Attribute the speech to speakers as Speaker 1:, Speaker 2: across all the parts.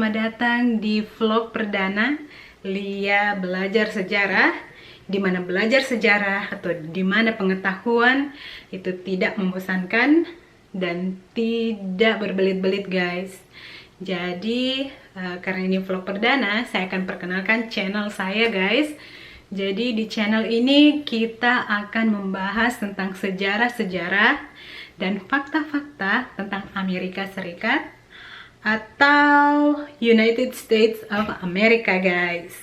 Speaker 1: selamat datang di vlog perdana Lia Belajar Sejarah, di mana belajar sejarah atau di mana pengetahuan itu tidak membosankan dan tidak berbelit-belit guys. Jadi karena ini vlog perdana, saya akan perkenalkan channel saya guys. Jadi di channel ini kita akan membahas tentang sejarah-sejarah dan fakta-fakta tentang Amerika Serikat atau United States of America guys.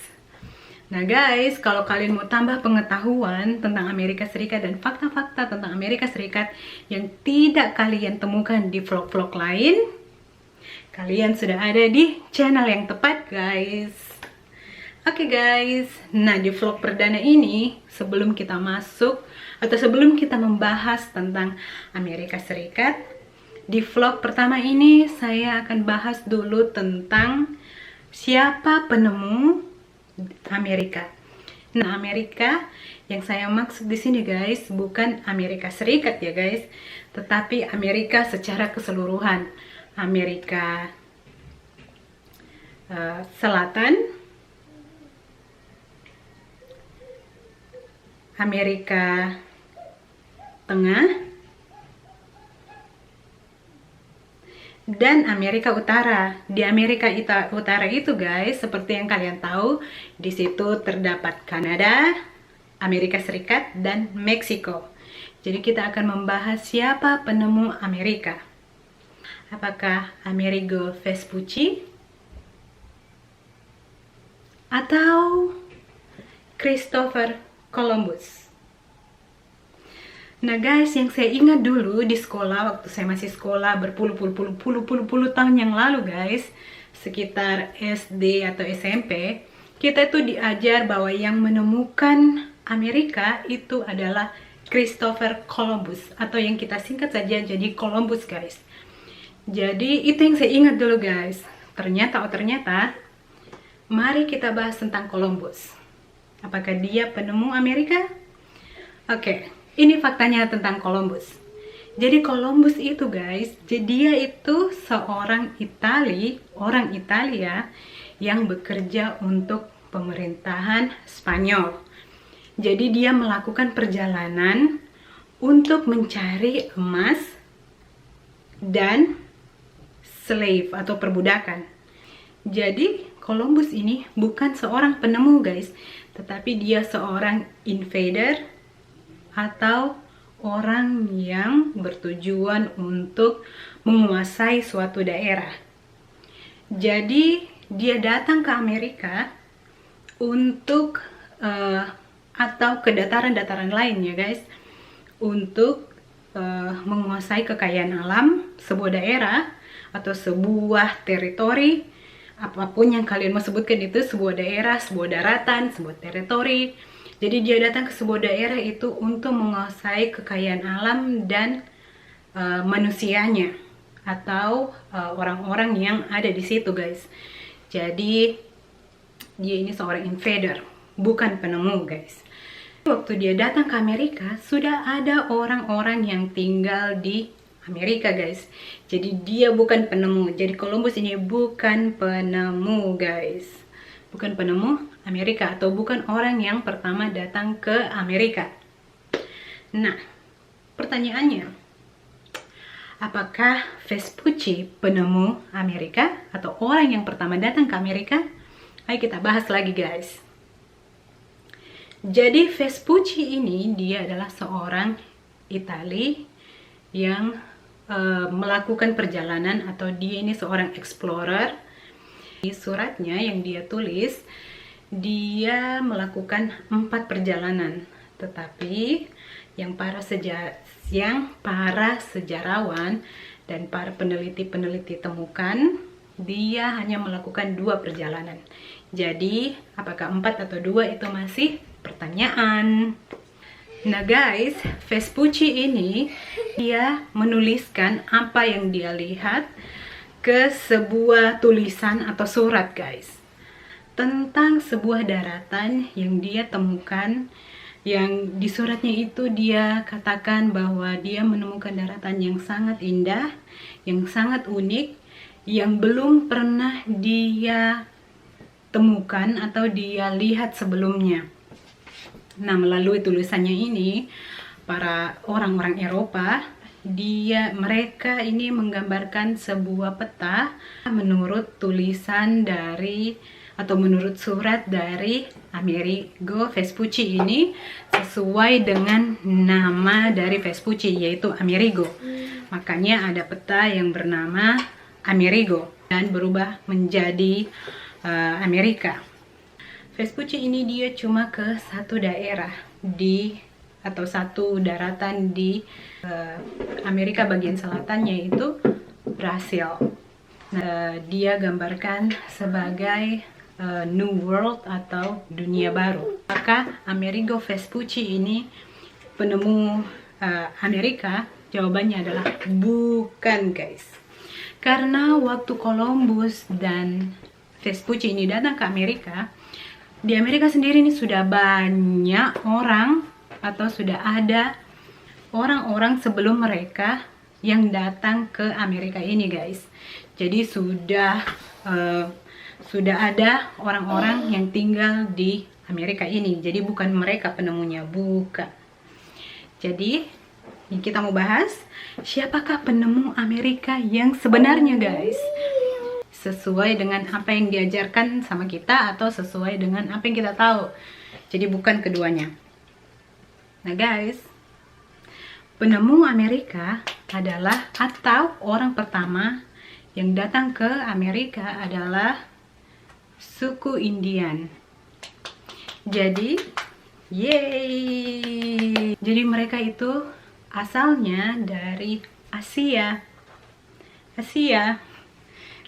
Speaker 1: Nah guys, kalau kalian mau tambah pengetahuan tentang Amerika Serikat dan fakta-fakta tentang Amerika Serikat yang tidak kalian temukan di vlog-vlog lain, kalian sudah ada di channel yang tepat guys. Oke guys, nah di vlog perdana ini sebelum kita masuk atau sebelum kita membahas tentang Amerika Serikat, di vlog pertama ini saya akan bahas dulu tentang siapa penemu Amerika. Nah, Amerika yang saya maksud di sini guys bukan Amerika Serikat ya guys, tetapi Amerika secara keseluruhan. Amerika Selatan, Amerika Tengah, dan Amerika Utara. Di Amerika Utara itu guys, seperti yang kalian tahu, di situ terdapat Kanada, Amerika Serikat, dan Meksiko. Jadi kita akan membahas siapa penemu Amerika. Apakah Amerigo Vespucci atau Christopher Columbus? Nah guys, yang saya ingat dulu di sekolah, waktu saya masih sekolah berpuluh-puluh tahun yang lalu guys, sekitar SD atau SMP, kita itu diajar bahwa yang menemukan Amerika itu adalah Christopher Columbus, atau yang kita singkat saja jadi Columbus guys. Jadi itu yang saya ingat dulu guys. Ternyata mari kita bahas tentang Columbus. Apakah dia penemu Amerika? Oke. Ini faktanya tentang Columbus. Jadi Columbus itu guys, dia itu seorang orang Italia yang bekerja untuk pemerintahan Spanyol. Jadi dia melakukan perjalanan untuk mencari emas dan slave atau perbudakan. Jadi Columbus ini bukan seorang penemu guys, tetapi dia seorang invader atau orang yang bertujuan untuk menguasai suatu daerah. Jadi dia datang ke Amerika untuk atau ke dataran-dataran lain ya guys, untuk menguasai kekayaan alam sebuah daerah atau sebuah teritori, apapun yang kalian mau sebutkan itu, sebuah daerah, sebuah daratan, sebuah teritori. Jadi dia datang ke sebuah daerah itu untuk menguasai kekayaan alam dan manusianya atau orang-orang yang ada di situ guys. Jadi dia ini seorang invader, bukan penemu guys. Waktu dia datang ke Amerika, sudah ada orang-orang yang tinggal di Amerika guys. Jadi dia bukan penemu. Jadi Columbus ini bukan penemu guys. Bukan penemu Amerika atau bukan orang yang pertama datang ke Amerika. Nah, pertanyaannya, apakah Vespucci penemu Amerika atau orang yang pertama datang ke Amerika? Ayo kita bahas lagi guys. Jadi Vespucci ini dia adalah seorang Itali yang melakukan perjalanan, atau dia ini seorang explorer. Di suratnya yang dia tulis, dia melakukan 4 perjalanan, tetapi yang para sejarawan dan para peneliti temukan, dia hanya melakukan 2 perjalanan. Jadi apakah 4 atau 2 itu masih pertanyaan. Nah guys, Vespucci ini dia menuliskan apa yang dia lihat ke sebuah tulisan atau surat guys, tentang sebuah daratan yang dia temukan, yang di suratnya itu dia katakan bahwa dia menemukan daratan yang sangat indah, yang sangat unik, yang belum pernah dia temukan atau dia lihat sebelumnya. Nah, melalui tulisannya ini, para orang-orang Eropa, mereka ini menggambarkan sebuah peta menurut tulisan dari atau menurut surat dari Amerigo Vespucci ini, sesuai dengan nama dari Vespucci, yaitu Amerigo. Makanya ada peta yang bernama Amerigo dan berubah menjadi Amerika. Vespucci ini dia cuma ke satu daerah atau satu daratan di Amerika bagian selatan, yaitu Brasil. Nah, dia gambarkan sebagai New World atau dunia baru. Maka Amerigo Vespucci ini penemu Amerika? Jawabannya adalah bukan, guys. Karena waktu Columbus dan Vespucci ini datang ke Amerika, di Amerika sendiri ini sudah banyak orang atau sudah ada orang-orang sebelum mereka yang datang ke Amerika ini, guys. Jadi sudah ada orang-orang yang tinggal di Amerika ini. Jadi bukan mereka penemunya, bukan. Jadi kita mau bahas siapakah penemu Amerika yang sebenarnya, guys. Sesuai dengan apa yang diajarkan sama kita atau sesuai dengan apa yang kita tahu. Jadi bukan keduanya. Nah, guys, penemu Amerika adalah atau orang pertama yang datang ke Amerika adalah suku Indian. Jadi, yeay. Jadi mereka itu asalnya dari Asia.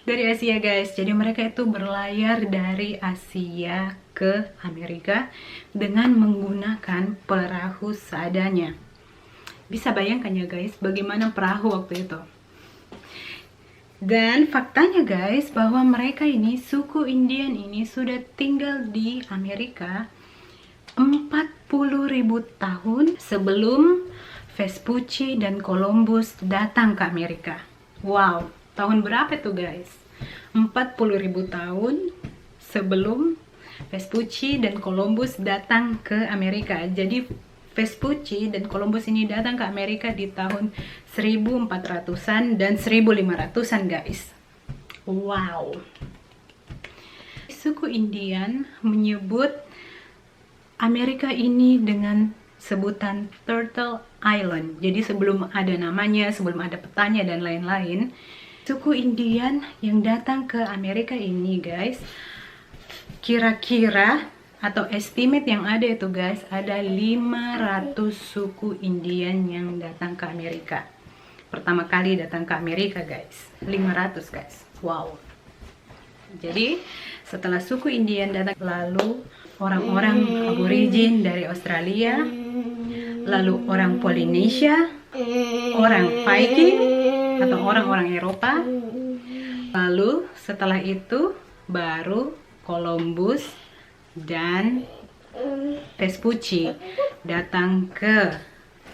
Speaker 1: Dari Asia, guys. Jadi mereka itu berlayar dari Asia ke Amerika dengan menggunakan perahu seadanya. Bisa bayangkan ya, guys, bagaimana perahu waktu itu. Dan faktanya, guys, bahwa mereka ini, suku Indian ini sudah tinggal di Amerika 40.000 tahun sebelum Vespucci dan Columbus datang ke Amerika. Wow, tahun berapa tuh, guys? 40.000 tahun sebelum Vespucci dan Columbus datang ke Amerika. Jadi Vespucci dan Columbus ini datang ke Amerika di tahun 1400-an dan 1500-an, guys. Wow. Suku Indian menyebut Amerika ini dengan sebutan Turtle Island. Jadi sebelum ada namanya, sebelum ada petanya dan lain-lain, suku Indian yang datang ke Amerika ini, guys, kira-kira atau estimate yang ada itu, guys, ada 500 suku Indian yang datang ke Amerika. Pertama kali datang ke Amerika, guys. 500, guys. Wow. Jadi setelah suku Indian datang, lalu orang-orang aborigin dari Australia, lalu orang Polynesia, orang Viking atau orang-orang Eropa. Lalu setelah itu baru Columbus dan Vespucci datang ke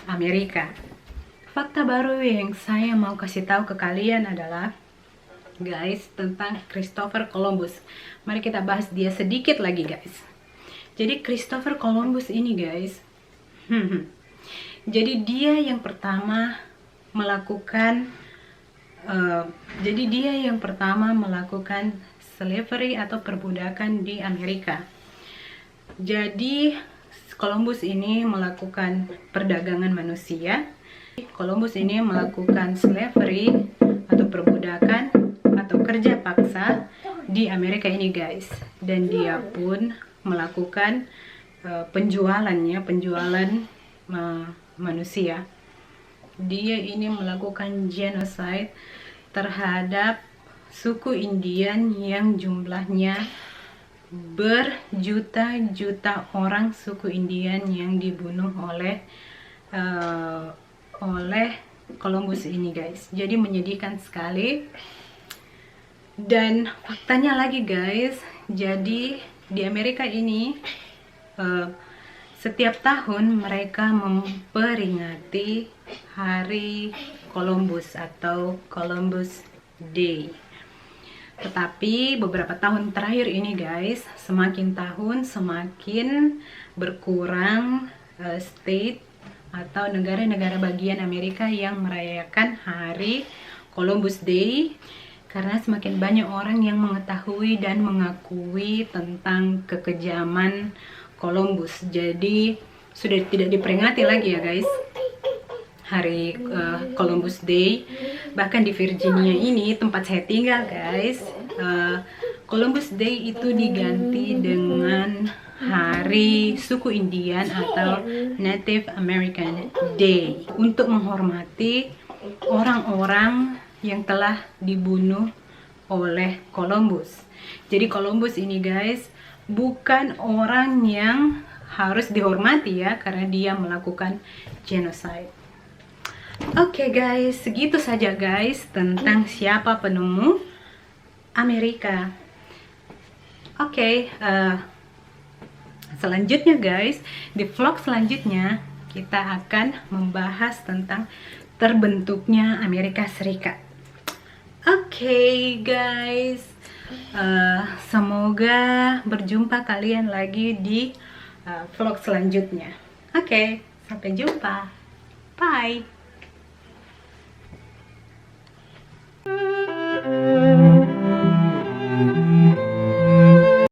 Speaker 1: Amerika. Fakta baru yang saya mau kasih tahu ke kalian adalah, guys, tentang Christopher Columbus. Mari kita bahas dia sedikit lagi, guys. Jadi Christopher Columbus ini, guys, jadi dia yang pertama melakukan slavery atau perbudakan di Amerika. Jadi Columbus ini melakukan perdagangan manusia. Columbus ini melakukan slavery atau perbudakan atau kerja paksa di Amerika ini, guys. Dan dia pun melakukan penjualan manusia. Dia ini melakukan genocide terhadap suku Indian yang jumlahnya berjuta-juta orang, suku Indian yang dibunuh oleh Columbus ini, guys. Jadi menyedihkan sekali. Dan faktanya lagi, guys, jadi di Amerika ini setiap tahun mereka memperingati hari Columbus atau Columbus Day. Tetapi beberapa tahun terakhir ini guys, semakin tahun semakin berkurang state atau negara-negara bagian Amerika yang merayakan hari Columbus Day, karena semakin banyak orang yang mengetahui dan mengakui tentang kekejaman Columbus. Jadi sudah tidak diperingati lagi ya guys, hari Columbus Day. Bahkan di Virginia ini tempat saya tinggal guys, Columbus Day itu diganti dengan hari suku Indian atau Native American Day, untuk menghormati orang-orang yang telah dibunuh oleh Columbus. Jadi Columbus ini guys bukan orang yang harus dihormati ya, karena dia melakukan genocide. Oke guys, segitu saja guys tentang siapa penemu Amerika. Oke, selanjutnya guys, di vlog selanjutnya kita akan membahas tentang terbentuknya Amerika Serikat. Oke guys, semoga berjumpa kalian lagi di vlog selanjutnya. Oke, sampai jumpa. Bye.